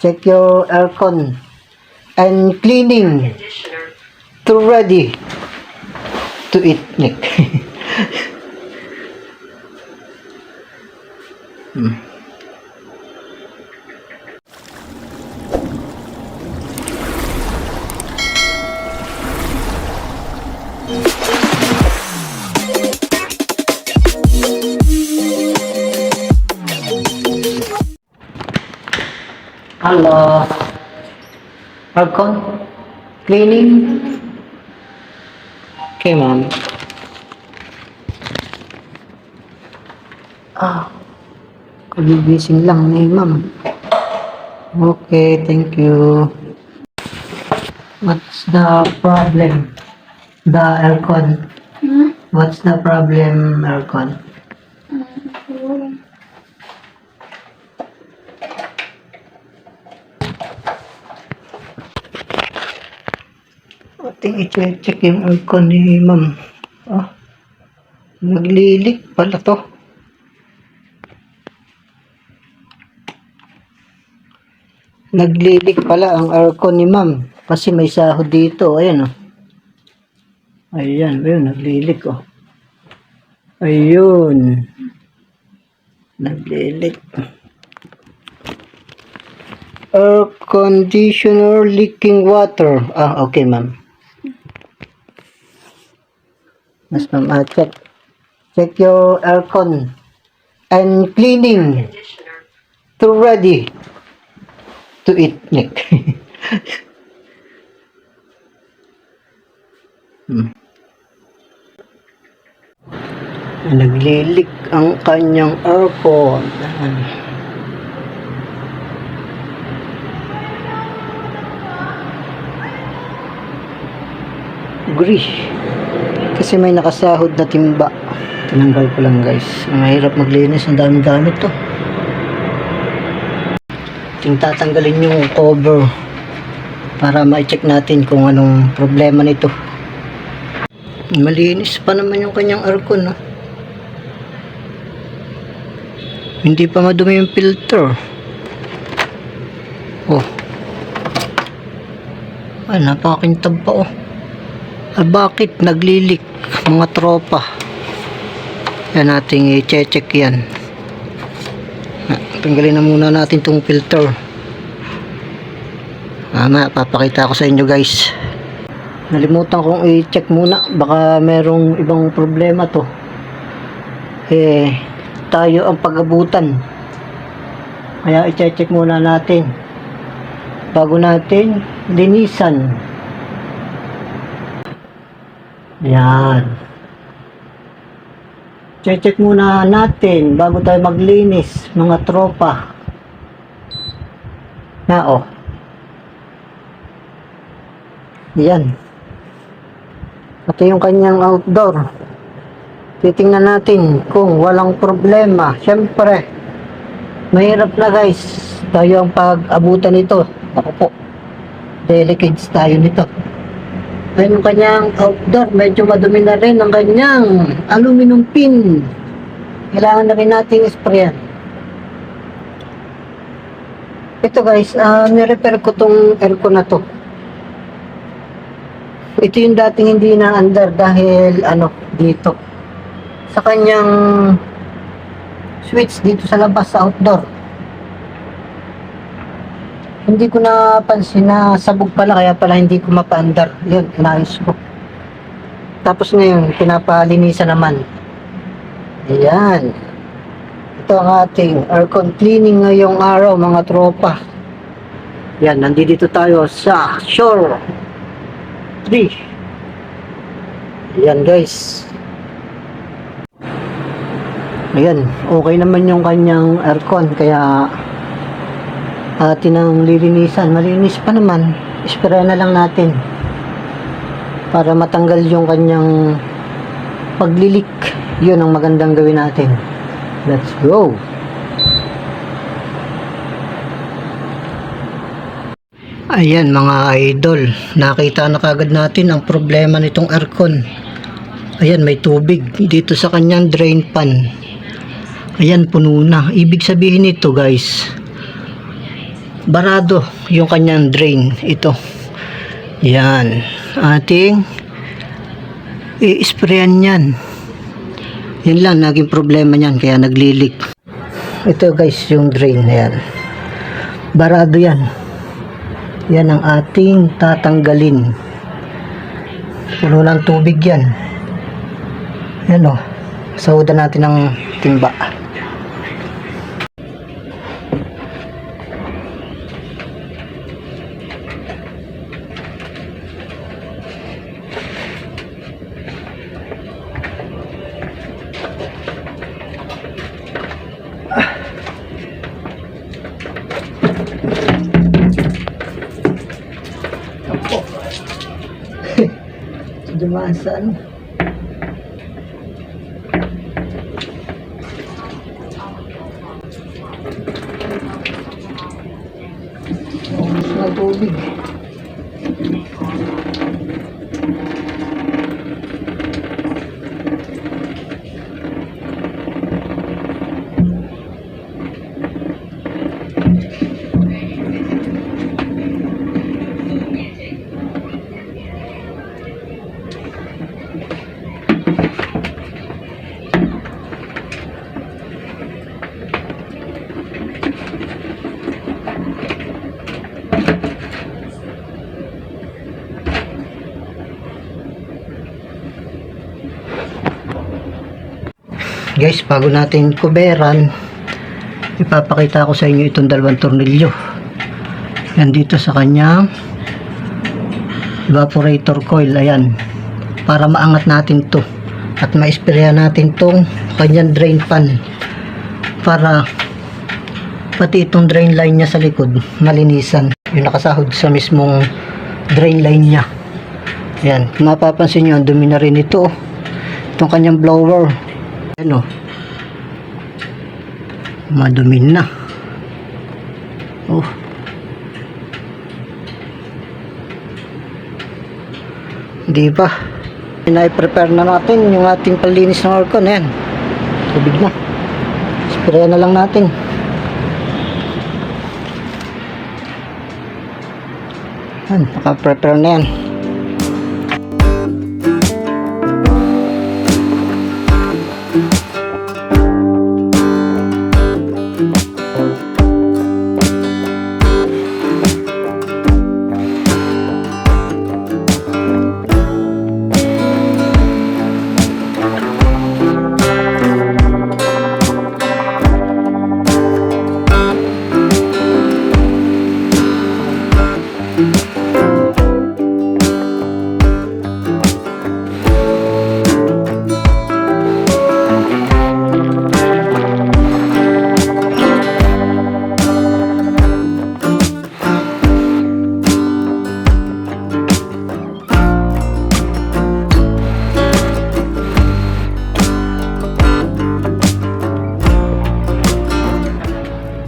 check your aircon and cleaning to ready to eat, Nick. Hello. Aircon cleaning. Okay, ma'am. Kagigising lang ni ma'am. Okay, thank you. What's the problem? The aircon. What's the problem, aircon? Ating i-check yung aircon ni ma'am. Naglilik pala to. Naglilik pala ang aircon ni ma'am. Kasi may sahod dito. Ayan, oh. Ayan, ayun, naglilik, oh. Ayun. Naglilik. Air conditioner leaking water. Okay, ma'am. Mas ma'am, check your aircon and cleaning to ready to eat, Nick. Naglilik ang kanyang aircon. Agree. Kasi may nakasahod na timba. Tinanggal ko lang, guys. Mahirap maglinis. Ang daming gamit to. Tatanggalin yung cover para ma-check natin kung anong problema nito. Malinis pa naman yung kanyang aircon, no? Hindi pa madumi yung filter. Napakakintab pa, oh. Bakit naglilik, mga tropa? Yan, nating i-check yan. Tanggalin na muna natin tong filter. Papakita ko sa inyo, guys. Nalimutan kong i-check muna, baka merong ibang problema to. Tayo ang pag-abutan. Kaya i-check muna natin bago natin linisan. Yan. Check muna natin bago tayo maglinis, mga tropa. Yan. Pati yung kanyang outdoor. Titingnan natin kung walang problema. Siyempre, mahirap na, guys. Tayo ang pag-abutan nito. Ako po. Delicates tayo nito. Ayun yung kanyang outdoor. Medyo madumi na rin ang kanyang aluminum pin. Kailangan na rin nating sprayan. Ito, guys, nirepair ko tong aircon na to. Ito yung dating hindi na under dahil dito sa kanyang switch dito sa labas sa outdoor. Hindi ko napansin na sabog pala, kaya pala hindi ko mapa-under. Yun, inayos ko. Tapos ngayon, pinapalinisan naman. Ayan. Ito ang ating aircon cleaning ngayong araw, mga tropa. Yan, nandito tayo sa Shore 3. Ayan, guys. Ayan, okay naman yung kanyang aircon, kaya atin ang lilinisan. Malinis pa naman. Spray na lang natin para matanggal yung kanyang paglilik. Yun ang magandang gawin natin. Let's go. Ayan, mga idol, nakita na kagad natin ang problema nitong aircon. Ayan, may tubig dito sa kanyang drain pan. Ayan, puno na. Ibig sabihin nito, guys, barado yung kanyang drain. Ito, yan, ating i-sprayan yan. Yan lang naging problema niyan, kaya naglilik. Ito guys, yung drain na yan, barado yan. Yan ang ating tatanggalin. Puno ng tubig yan. Yan o, sahudan natin ng timba. Dumaan sa ano. Ubus na tubig. Guys, bago natin kuberan, ipapakita ko sa inyo itong dalawang tornilyo. Yan dito sa kanyang evaporator coil. Ayan, para maangat natin to at ma-sprayan natin tong kanyang drain pan, para pati itong drain line nya sa likod malinisan, yung nakasahod sa mismong drain line nya. Ayan, mapapansin nyo, ang dumi na rin ito, itong kanyang blower. Ano, madumin na. Oh, di ba? I-prepare na natin yung ating palinis ng aircon. Ayan, tubig na, spray na lang natin. Ayan, naka-prepare na yan.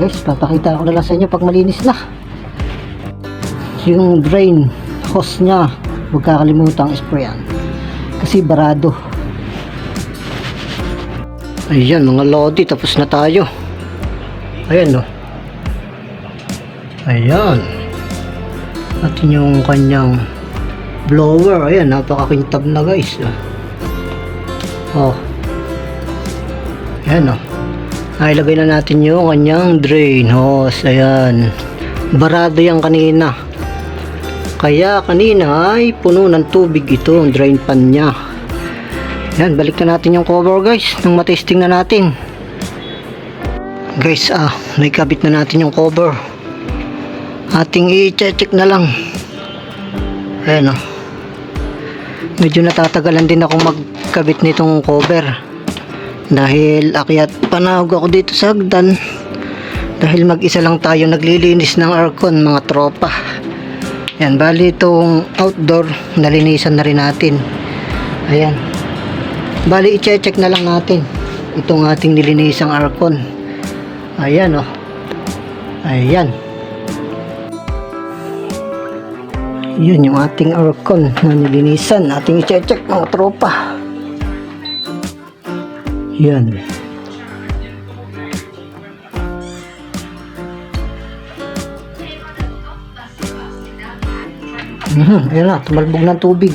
Guys, papakita ko na lang sa inyo pag malinis na yung drain hose nya. Huwag kakalimutang sprayan kasi barado. Ayan mga lodi, tapos na tayo. Ayan no, ayan, at yung kanyang blower. Ayan, napakakintab na guys. Oh, ayan no, ay ilagay na natin yung kanyang drain hose. Ayan, barado yan kanina, kaya kanina ay puno ng tubig ito ang drain pan nya. Ayan, balik na natin yung cover guys nang matesting na natin. Guys, naikabit na natin yung cover. Ating i-check na lang. Ayan medyo natatagalan din ako magkabit nitong cover dahil akyat panahog ako dito sa hagdan, dahil mag-isa lang tayo naglilinis ng aircon mga tropa. Yan, bali itong outdoor nalinisan na rin natin. Ayan, bali i-check na lang natin itong ating nilinisang aircon. Ayan ayan, yun yung ating aircon na nilinisan. Ating i-check mga tropa. Yan, Ayan na, tumalbog ng tubig.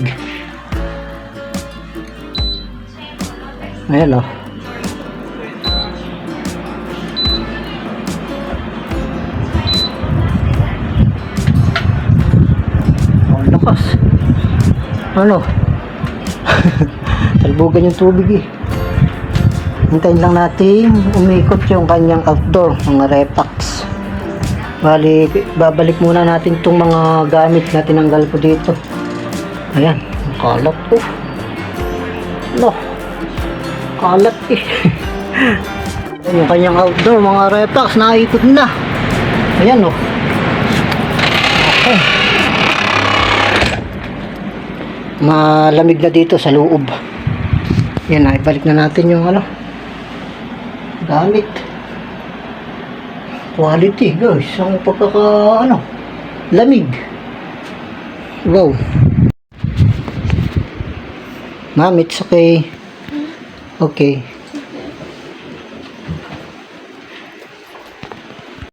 Ayan o. Ang lakas. Ano? Talbogan yung tubig eh. Hintayin lang natin umikot yung kanyang outdoor, mga repax. Bali, babalik muna natin itong mga gamit na tinanggal ko dito. Ayan, kalat po. No, kalat eh. Yung kanyang outdoor, mga repax, naikot na. Ayan oh. Okay. Malamig na dito sa loob. Yan, ibalik na natin yung ano, gamit. Quality guys, ang pagkaka ano, lamig. Wow. Ma'am, it's okay. Okay.